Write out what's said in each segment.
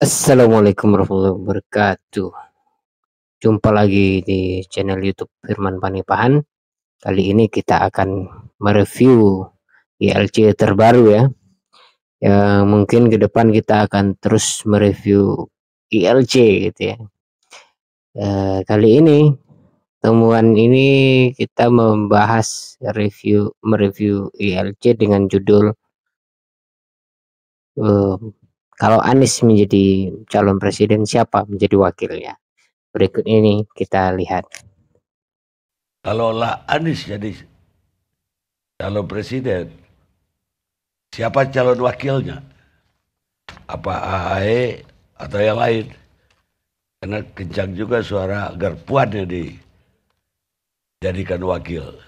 Assalamualaikum warahmatullahi wabarakatuh. Jumpa lagi di channel YouTube Firman Panipahan. Kali ini kita akan mereview ILC terbaru ya. Ya mungkin ke depan kita akan terus mereview ILC gitu ya. Kali ini temuan ini kita membahas mereview ILC dengan judul kalau Anies menjadi calon presiden, siapa menjadi wakilnya? Berikut ini kita lihat. Kalaulah Anies jadi calon presiden, siapa calon wakilnya? Apa AHY atau yang lain? Karena kencang juga suara agar Puan yang dijadikan wakil.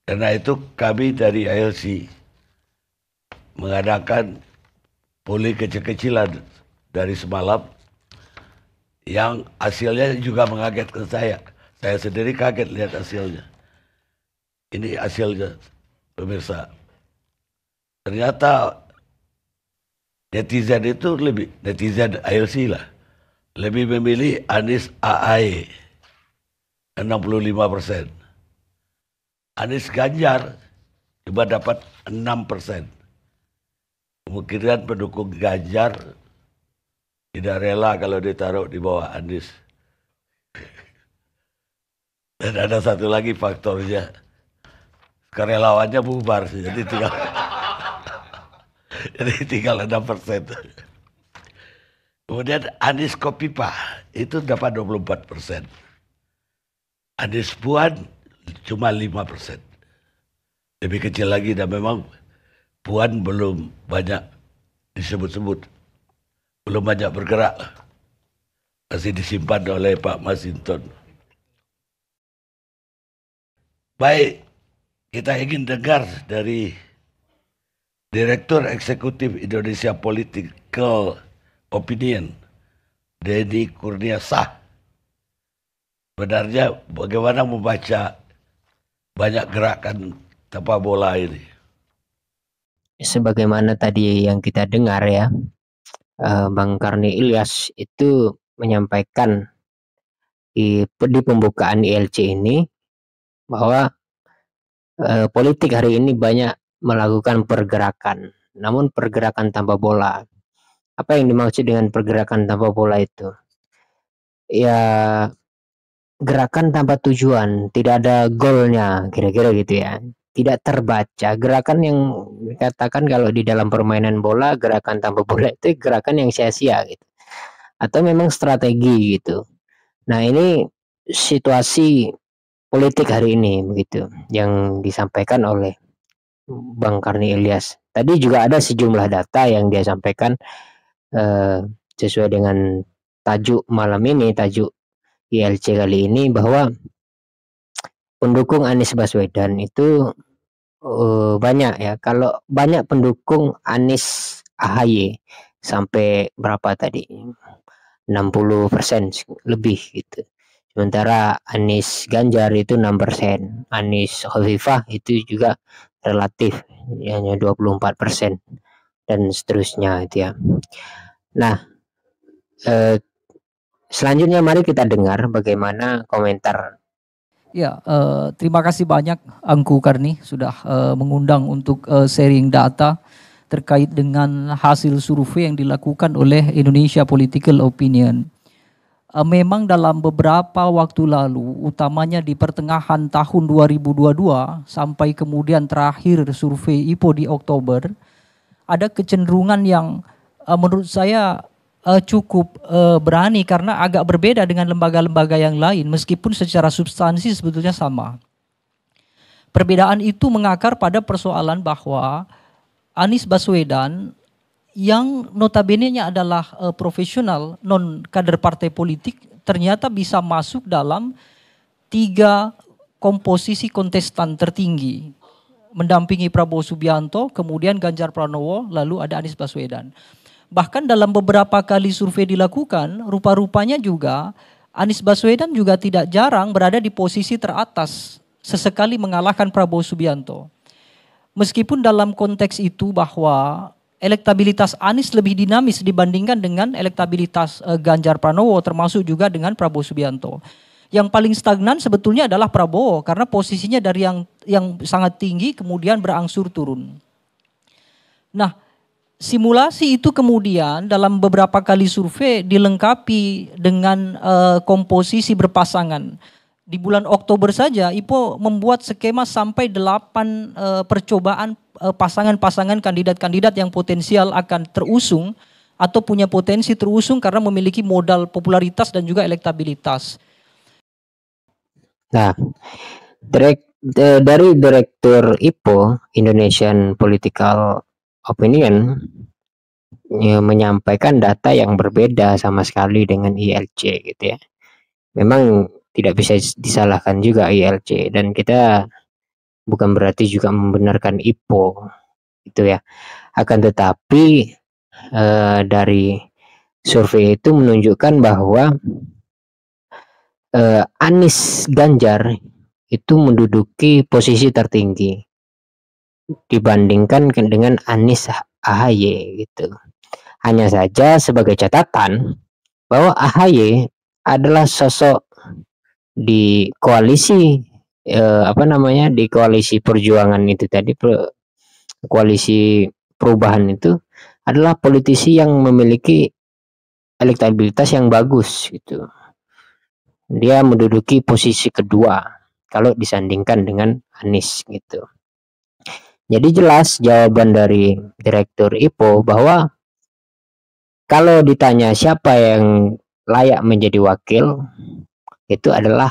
Karena itu kami dari ILC mengadakan poli kecil-kecilan dari semalam yang hasilnya juga mengagetkan saya. Saya sendiri kaget lihat hasilnya. Ini hasilnya, pemirsa. Ternyata netizen itu netizen ILC lah, lebih memilih Anies AHY 65%. Anies Ganjar cuma dapat 6%. Kemungkinan pendukung Ganjar tidak rela kalau ditaruh di bawah Anies. Dan ada satu lagi faktornya, kerelawannya bubar, jadi tinggal 6%. Kemudian Anies Kopipa itu dapat 24%. Anies Puan cuma 5%. Lebih kecil lagi, dan memang Puan belum banyak disebut-sebut. Belum banyak bergerak. Masih disimpan oleh Pak Masinton. Baik, kita ingin dengar dari Direktur Eksekutif Indonesia Political Opinion, Denny Kurnia Shah. Sebenarnya bagaimana membaca banyak gerakan tanpa bola ini? Sebagaimana tadi yang kita dengar ya, Bang Karni Ilyas itu menyampaikan di pembukaan ILC ini bahwa politik hari ini banyak melakukan pergerakan, namun pergerakan tanpa bola. Apa yang dimaksud dengan pergerakan tanpa bola itu? Ya gerakan tanpa tujuan, tidak ada goalnya, kira-kira gitu ya. Tidak terbaca. Gerakan yang dikatakan kalau di dalam permainan bola, gerakan tanpa bola itu gerakan yang sia-sia gitu. Atau memang strategi gitu. Nah, ini situasi politik hari ini begitu yang disampaikan oleh Bang Karni Ilyas. Tadi juga ada sejumlah data yang dia sampaikan sesuai dengan tajuk malam ini, tajuk ILC kali ini, bahwa pendukung Anies Baswedan itu banyak ya. Kalau banyak pendukung Anies AHY sampai berapa tadi? 60% lebih gitu. Sementara Anies Ganjar itu 6%, Anies Khofifah itu juga relatif hanya 24% dan seterusnya itu ya. Nah, selanjutnya mari kita dengar bagaimana komentar. Ya, terima kasih banyak Angku Karni sudah mengundang untuk sharing data terkait dengan hasil survei yang dilakukan oleh Indonesia Political Opinion. Memang dalam beberapa waktu lalu, utamanya di pertengahan tahun 2022 sampai kemudian terakhir survei IPO di Oktober, ada kecenderungan yang menurut saya cukup berani karena agak berbeda dengan lembaga-lembaga yang lain meskipun secara substansi sebetulnya sama. Perbedaan itu mengakar pada persoalan bahwa Anies Baswedan yang notabene-nya adalah profesional non kader partai politik ternyata bisa masuk dalam 3 komposisi kontestan tertinggi, mendampingi Prabowo Subianto, kemudian Ganjar Pranowo, lalu ada Anies Baswedan. Bahkan dalam beberapa kali survei dilakukan, rupa-rupanya juga Anies Baswedan juga tidak jarang berada di posisi teratas, sesekali mengalahkan Prabowo Subianto. Meskipun dalam konteks itu bahwa elektabilitas Anies lebih dinamis dibandingkan dengan elektabilitas Ganjar Pranowo, termasuk juga dengan Prabowo Subianto. Yang paling stagnan sebetulnya adalah Prabowo karena posisinya dari yang sangat tinggi kemudian berangsur turun. Nah, simulasi itu kemudian dalam beberapa kali survei dilengkapi dengan komposisi berpasangan. Di bulan Oktober saja IPO membuat skema sampai 8 percobaan pasangan-pasangan kandidat-kandidat yang potensial akan terusung atau punya potensi terusung karena memiliki modal popularitas dan juga elektabilitas. Nah, dari Direktur IPO, Indonesian Political Opinion, menyampaikan data yang berbeda sama sekali dengan ILC gitu ya. Memang tidak bisa disalahkan juga ILC, dan kita bukan berarti juga membenarkan IPO gitu ya. Akan tetapi dari survei itu menunjukkan bahwa Anies Ganjar itu menduduki posisi tertinggi dibandingkan dengan Anies AHY gitu. Hanya saja sebagai catatan bahwa AHY adalah sosok di koalisi di koalisi perjuangan itu tadi, koalisi perubahan itu adalah politisi yang memiliki elektabilitas yang bagus gitu. Dia menduduki posisi kedua kalau disandingkan dengan Anies gitu. Jadi jelas jawaban dari Direktur IPO bahwa kalau ditanya siapa yang layak menjadi wakil, itu adalah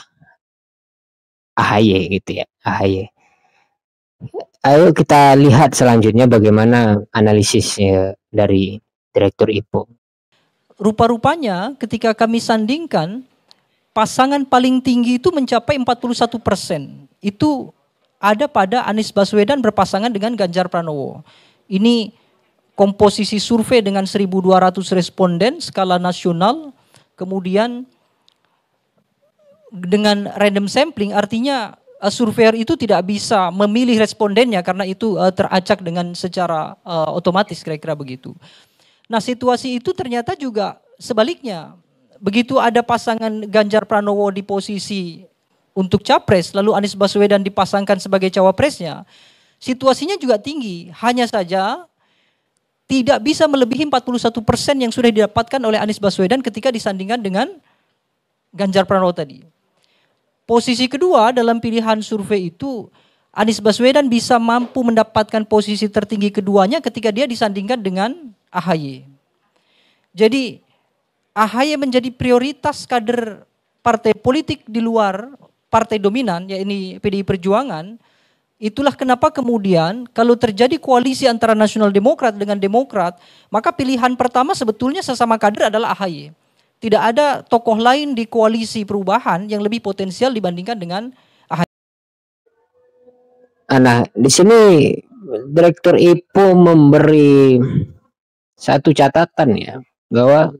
AHY gitu ya, AHY. Ayo kita lihat selanjutnya bagaimana analisis dari Direktur IPO. Rupa-rupanya ketika kami sandingkan, pasangan paling tinggi itu mencapai 41%. Itu ada pada Anies Baswedan berpasangan dengan Ganjar Pranowo. Ini komposisi survei dengan 1.200 responden skala nasional, kemudian dengan random sampling, artinya surveyor itu tidak bisa memilih respondennya karena itu teracak dengan secara otomatis, kira-kira begitu. Nah, situasi itu ternyata juga sebaliknya. Begitu ada pasangan Ganjar Pranowo di posisi untuk capres, lalu Anies Baswedan dipasangkan sebagai cawapresnya, situasinya juga tinggi. Hanya saja tidak bisa melebihi 41% yang sudah didapatkan oleh Anies Baswedan ketika disandingkan dengan Ganjar Pranowo tadi. Posisi kedua dalam pilihan survei itu, Anies Baswedan bisa mampu mendapatkan posisi tertinggi keduanya ketika dia disandingkan dengan AHY. Jadi AHY menjadi prioritas kader partai politik di luar partai dominan, yakni PDI Perjuangan. Itulah kenapa kemudian kalau terjadi koalisi antara Nasional Demokrat dengan Demokrat, maka pilihan pertama sebetulnya sesama kader adalah AHY. Tidak ada tokoh lain di koalisi perubahan yang lebih potensial dibandingkan dengan AHY. Nah, di sini Direktur IPO memberi satu catatan ya, bahwa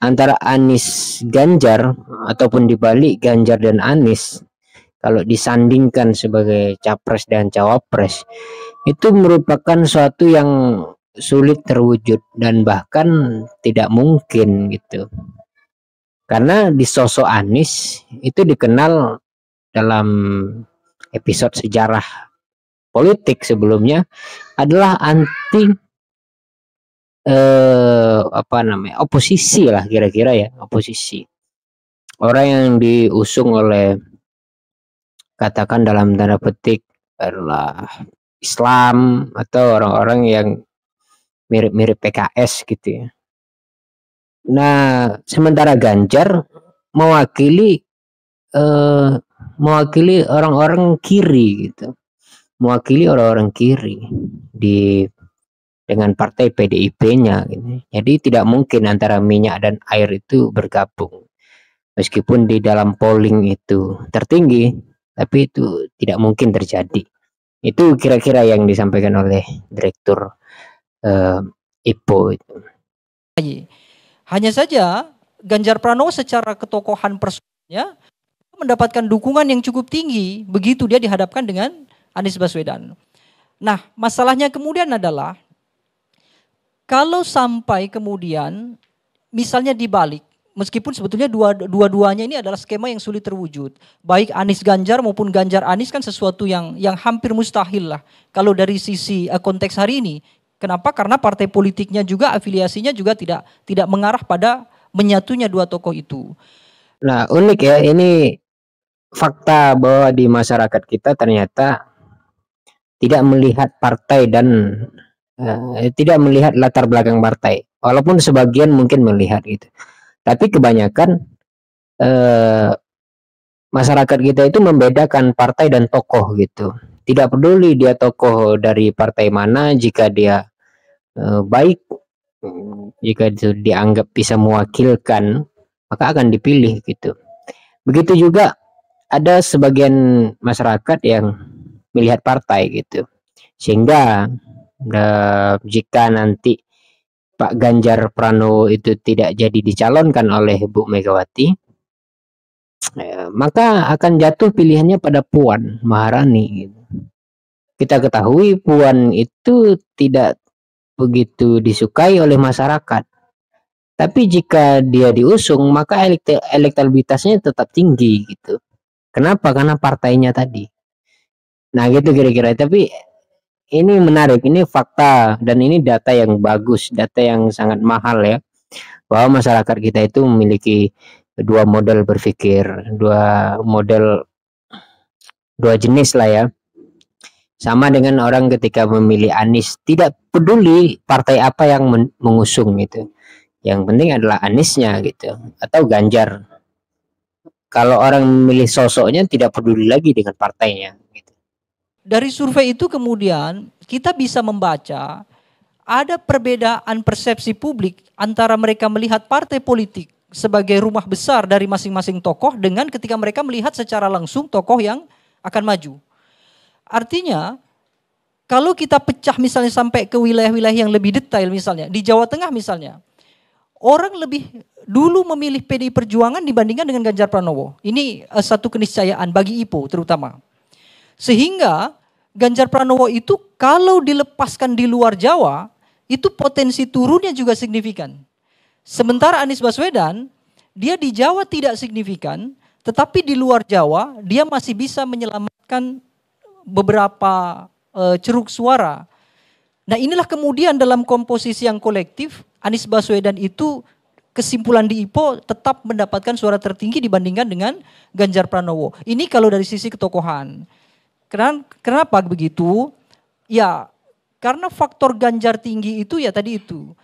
antara Anies Ganjar ataupun dibalik Ganjar dan Anies, kalau disandingkan sebagai capres dan cawapres, itu merupakan suatu yang sulit terwujud dan bahkan tidak mungkin gitu. Karena di sosok Anies itu dikenal dalam episode sejarah politik sebelumnya adalah anti oposisi lah, kira-kira ya, oposisi. Orang yang diusung oleh, katakan dalam tanda petik, adalah Islam atau orang-orang yang mirip-mirip PKS gitu ya. Nah, sementara Ganjar mewakili orang-orang kiri gitu. Mewakili orang-orang kiri dengan partai PDIP-nya gitu. Jadi tidak mungkin antara minyak dan air itu bergabung. Meskipun di dalam polling itu tertinggi, tapi itu tidak mungkin terjadi. Itu kira-kira yang disampaikan oleh Direktur IPO itu. Hanya saja Ganjar Pranowo secara ketokohan personalnya mendapatkan dukungan yang cukup tinggi begitu dia dihadapkan dengan Anies Baswedan. Nah, masalahnya kemudian adalah Kalau sampai kemudian misalnya dibalik, meskipun sebetulnya dua-duanya ini adalah skema yang sulit terwujud. Baik Anies Ganjar maupun Ganjar Anies kan sesuatu yang hampir mustahil lah. Kalau dari sisi konteks hari ini. Kenapa? Karena partai politiknya juga, afiliasinya juga tidak mengarah pada menyatunya dua tokoh itu. Nah, unik ya, ini fakta bahwa di masyarakat kita ternyata tidak melihat partai dan tidak melihat latar belakang partai. Walaupun sebagian mungkin melihat gitu. Tapi kebanyakan masyarakat kita itu membedakan partai dan tokoh gitu. Tidak peduli dia tokoh dari partai mana, jika dia baik, jika itu dianggap bisa mewakilkan, maka akan dipilih gitu. Begitu juga ada sebagian masyarakat yang melihat partai gitu. Sehingga jika nanti Pak Ganjar Pranowo itu tidak jadi dicalonkan oleh Bu Megawati, maka akan jatuh pilihannya pada Puan Maharani. Kita ketahui Puan itu tidak begitu disukai oleh masyarakat. Tapi jika dia diusung, maka elektabilitasnya tetap tinggi gitu. Kenapa? Karena partainya tadi. Nah gitu kira-kira. Tapi ini menarik, ini fakta dan ini data yang bagus, data yang sangat mahal ya. Bahwa masyarakat kita itu memiliki dua model berpikir, dua jenis lah ya. Sama dengan orang ketika memilih Anies, tidak peduli partai apa yang mengusung gitu. Yang penting adalah Aniesnya gitu, atau Ganjar. Kalau orang memilih sosoknya tidak peduli lagi dengan partainya gitu. Dari survei itu kemudian kita bisa membaca ada perbedaan persepsi publik antara mereka melihat partai politik sebagai rumah besar dari masing-masing tokoh dengan ketika mereka melihat secara langsung tokoh yang akan maju. Artinya kalau kita pecah misalnya sampai ke wilayah-wilayah yang lebih detail, misalnya di Jawa Tengah misalnya, orang lebih dulu memilih PDI Perjuangan dibandingkan dengan Ganjar Pranowo. Ini satu keniscayaan bagi IPO terutama. Sehingga Ganjar Pranowo itu kalau dilepaskan di luar Jawa, itu potensi turunnya juga signifikan. Sementara Anies Baswedan, dia di Jawa tidak signifikan, tetapi di luar Jawa dia masih bisa menyelamatkan beberapa ceruk suara. Nah inilah kemudian dalam komposisi yang kolektif, Anies Baswedan itu kesimpulan di IPO tetap mendapatkan suara tertinggi dibandingkan dengan Ganjar Pranowo. Ini kalau dari sisi ketokohan. Kenapa begitu? Ya karena faktor Ganjar tinggi itu ya tadi itu.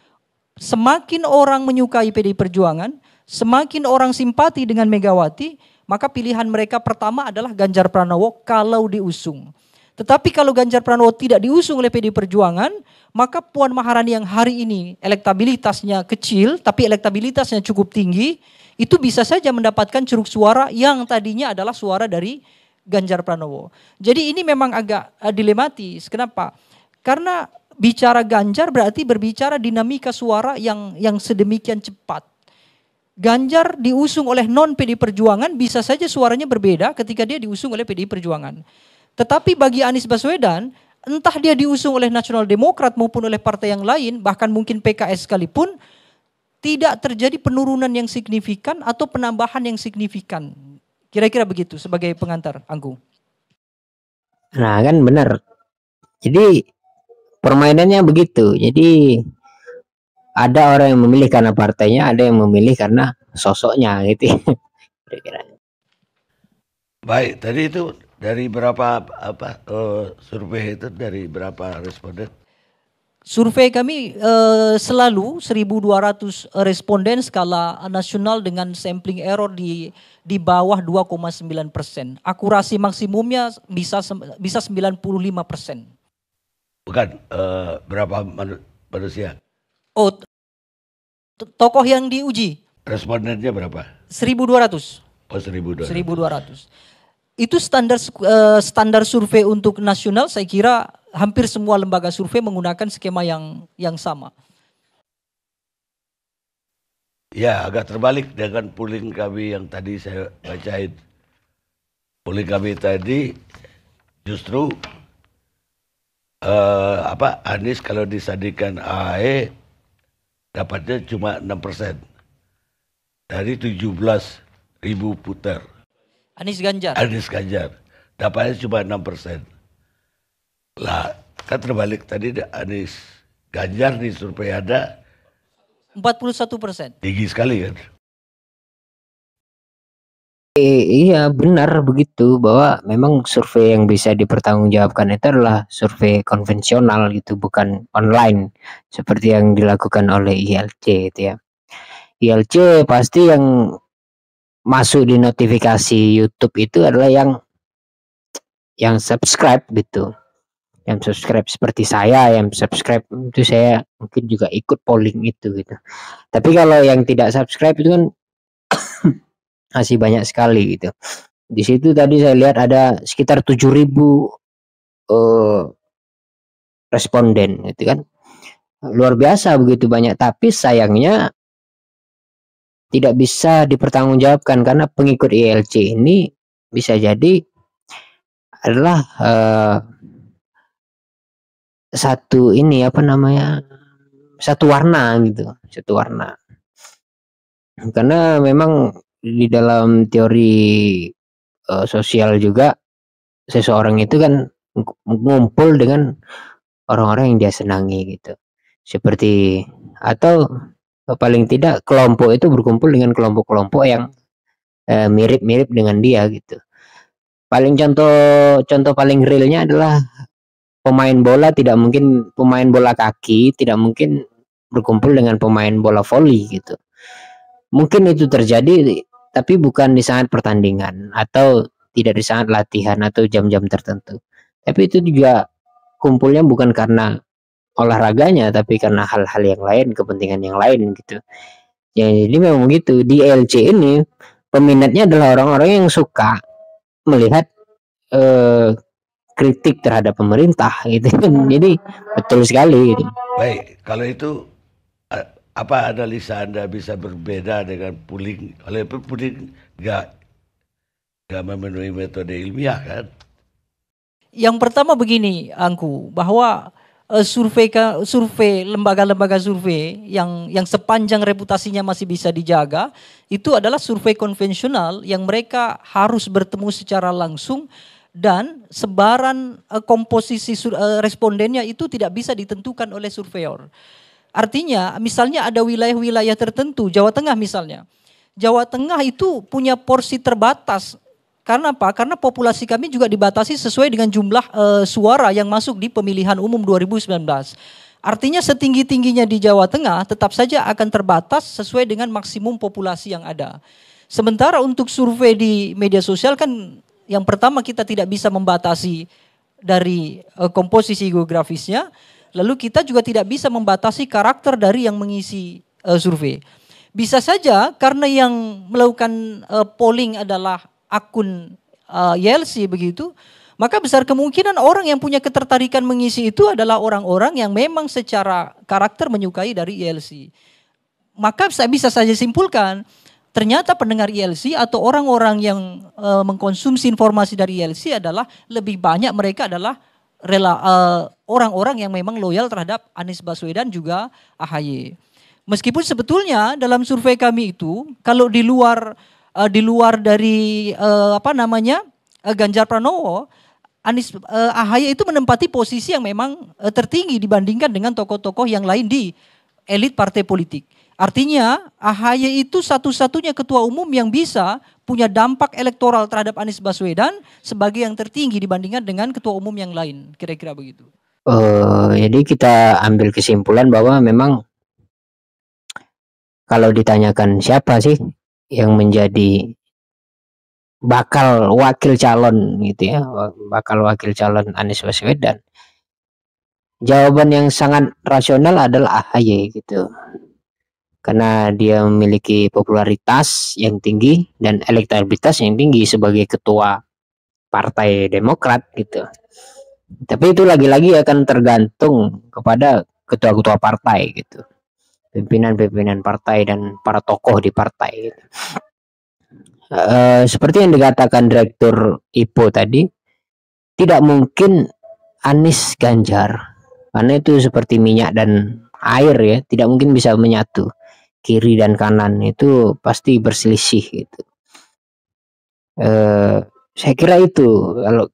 Semakin orang menyukai PDI Perjuangan, semakin orang simpati dengan Megawati, maka pilihan mereka pertama adalah Ganjar Pranowo kalau diusung. Tetapi kalau Ganjar Pranowo tidak diusung oleh PDI Perjuangan, maka Puan Maharani yang hari ini elektabilitasnya kecil, tapi elektabilitasnya cukup tinggi, itu bisa saja mendapatkan ceruk suara yang tadinya adalah suara dari Ganjar Pranowo. Jadi ini memang agak dilematis. Kenapa? Karena bicara Ganjar berarti berbicara dinamika suara yang sedemikian cepat. Ganjar diusung oleh non PDI Perjuangan bisa saja suaranya berbeda ketika dia diusung oleh PDI Perjuangan. Tetapi bagi Anies Baswedan, entah dia diusung oleh Nasional Demokrat maupun oleh partai yang lain, bahkan mungkin PKS sekalipun, tidak terjadi penurunan yang signifikan atau penambahan yang signifikan. Kira-kira begitu sebagai pengantar, Anggung. Nah kan benar. Jadi permainannya begitu. Jadi ada orang yang memilih karena partainya, ada yang memilih karena sosoknya gitu. Kira-kira. Baik, tadi itu dari berapa survei itu dari berapa responden? Survei kami selalu 1.200 responden skala nasional dengan sampling error di bawah 2,9%. Akurasi maksimumnya bisa 95%. Bukan, berapa manusia? Oh, tokoh yang diuji? Respondennya berapa? 1.200. Oh, 1.200. 1.200. Itu standar survei untuk nasional, saya kira hampir semua lembaga survei menggunakan skema yang sama. Ya, agak terbalik dengan polling kami yang tadi saya bacain. Polling kami tadi justru Anies kalau disandingkan AHY dapatnya cuma 6%. Dari 17.000 putar. Anies Ganjar. Anies Ganjar. Dapatnya cuma 6%. Lah, kan terbalik tadi Anies Ganjar di survei ada 41%. tinggi sekali kan. Iya benar begitu, bahwa memang survei yang bisa dipertanggungjawabkan itu adalah survei konvensional gitu, bukan online seperti yang dilakukan oleh ILC itu ya. ILC pasti yang masuk di notifikasi YouTube itu adalah yang subscribe gitu. Yang subscribe seperti saya, yang subscribe itu saya mungkin juga ikut polling itu gitu. Tapi kalau yang tidak subscribe itu kan masih banyak sekali gitu. Di situ tadi saya lihat ada sekitar 7.000 responden gitu kan. Luar biasa begitu banyak, tapi sayangnya tidak bisa dipertanggungjawabkan karena pengikut ILC ini bisa jadi adalah satu ini apa namanya, satu warna gitu, satu warna. Karena memang di dalam teori sosial juga seseorang itu kan ngumpul dengan orang-orang yang dia senangi gitu. Seperti atau paling tidak kelompok itu berkumpul dengan kelompok-kelompok yang mirip-mirip dengan dia gitu. Paling contoh paling realnya adalah pemain bola pemain bola kaki tidak mungkin berkumpul dengan pemain bola voli gitu. Mungkin itu terjadi tapi bukan di saat pertandingan atau tidak di saat latihan atau jam-jam tertentu. Tapi itu juga kumpulnya bukan karena olahraganya tapi karena hal-hal yang lain, kepentingan yang lain gitu. Ya, jadi memang begitu. Di LC ini peminatnya adalah orang-orang yang suka melihat kritik terhadap pemerintah gitu. Jadi betul sekali gitu. Baik, kalau itu apa analisa Anda bisa berbeda dengan polling? Oleh polling nggak memenuhi metode ilmiah kan? Yang pertama begini, Angku, bahwa survei lembaga-lembaga survei yang sepanjang reputasinya masih bisa dijaga itu adalah survei konvensional yang mereka harus bertemu secara langsung dan sebaran komposisi respondennya itu tidak bisa ditentukan oleh surveyor. Artinya misalnya ada wilayah-wilayah tertentu, Jawa Tengah misalnya. Jawa Tengah itu punya porsi terbatas. Karena apa? Karena populasi kami juga dibatasi sesuai dengan jumlah suara yang masuk di pemilihan umum 2019. Artinya setinggi-tingginya di Jawa Tengah tetap saja akan terbatas sesuai dengan maksimum populasi yang ada. Sementara untuk survei di media sosial kan yang pertama kita tidak bisa membatasi dari komposisi geografisnya. Lalu kita juga tidak bisa membatasi karakter dari yang mengisi survei. Bisa saja karena yang melakukan polling adalah akun YLC begitu, maka besar kemungkinan orang yang punya ketertarikan mengisi itu adalah orang-orang yang memang secara karakter menyukai dari YLC. Maka saya bisa saja simpulkan, ternyata pendengar YLC atau orang-orang yang mengkonsumsi informasi dari YLC adalah lebih banyak mereka adalah orang-orang yang memang loyal terhadap Anies Baswedan juga AHY. Meskipun sebetulnya dalam survei kami itu kalau di luar dari Ganjar Pranowo, AHY itu menempati posisi yang memang tertinggi dibandingkan dengan tokoh-tokoh yang lain di elit partai politik. Artinya AHY itu satu-satunya ketua umum yang bisa punya dampak elektoral terhadap Anies Baswedan sebagai yang tertinggi dibandingkan dengan ketua umum yang lain. Kira-kira begitu. Jadi kita ambil kesimpulan bahwa memang kalau ditanyakan siapa sih yang menjadi bakal wakil calon gitu ya, bakal wakil calon Anies Baswedan, jawaban yang sangat rasional adalah AHY gitu. Karena dia memiliki popularitas yang tinggi dan elektabilitas yang tinggi sebagai ketua Partai Demokrat gitu. Tapi itu lagi-lagi akan tergantung kepada ketua-ketua partai gitu, pimpinan-pimpinan partai dan para tokoh di partai gitu. Seperti yang dikatakan Direktur IPO tadi, tidak mungkin Anies Ganjar karena itu seperti minyak dan air ya, tidak mungkin bisa menyatu. Kiri dan kanan itu pasti berselisih gitu. Saya kira itu kalau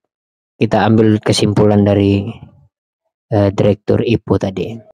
kita ambil kesimpulan dari Direktur IPO tadi.